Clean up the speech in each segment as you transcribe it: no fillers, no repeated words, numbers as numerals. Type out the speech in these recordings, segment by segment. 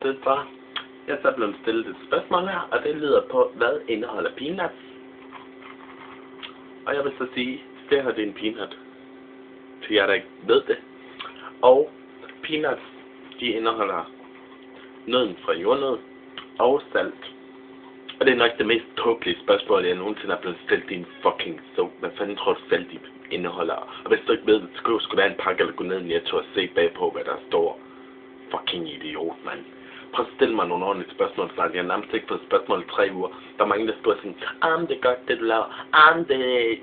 stedet for. Jeg er så blevet stillet et spørgsmål her, og det lyder på, hvad indeholder peanuts? Og jeg vil så sige, det her det er en peanut. Til jer, der ikke ved det. Og peanuts, de indeholder nøden fra jordnød og salt. Og det er nok det mest tåbelige spørgsmål, jeg nogensinde har blevet stillet i en fucking så. Hvad fanden tror du selv, de indeholder? Og hvis du ikke ved det, så skriv sgu da en pakke eller gå ned i Netto og se bagpå, hvad der står. Fucking idiot, mand. Prøv at stille mig nogle ordentlige spørgsmål, så jeg har nærmest ikke fået spørgsmål i 3 uger. Der er mange, der spørger sådan, det er godt, det du laver.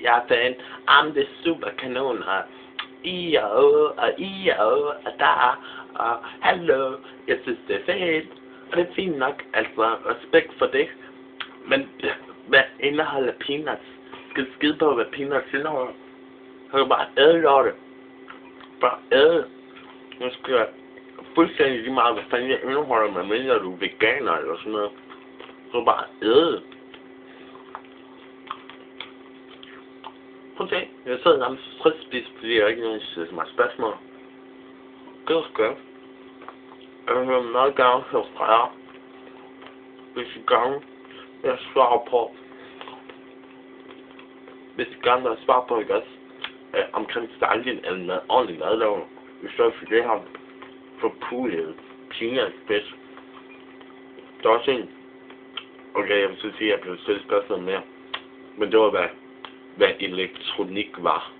Jeg er fan. Det er super kanon. Og og der. Og hallo, jeg synes, det er fedt. Og det er fint nok, altså respekt for det. Men hvad indeholder peanuts? Skal skide på, hvad peanuts indeholder? Så kan bare æde lortet. Bare æde. Nu skal jeg fuldstændig lige meget, hvad fanden jeg indeholder, med mindre du er veganer eller sådan noget. Så bare æde. Prøv at se, jeg sidder nærmest fritspist, fordi jeg ikke nogen siger så meget spørgsmål. Det var skønt. Jeg vil meget gerne høre fra jer, hvis I gerne vil svare på. Hvis I gerne vil svare på, ikke også? Omkring sejlin eller med ordentlig madlavning. I stedet for det her forpulede peanutfisk. Der er også en. Okay, jeg vil så sige, at jeg blev stillet spørgsmål mere. Men det var hvad elektronik var.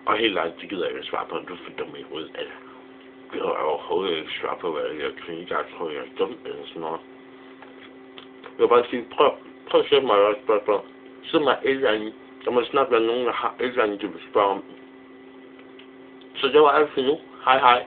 Og helt ærligt, det gider jeg ikke svare på, du er for dum i hovedet. Altså, det var overhovedet ikke svare på, hvad elektronik er. Jeg tror, jeg er dum eller sådan noget. Jeg vil bare sige, prøv at sætte mig et spørgsmål. Sæt mig et eller andet. Der må snart være nogen, der har et eller andet, du vil spørge om. Så det var alt for nu. Hej hej.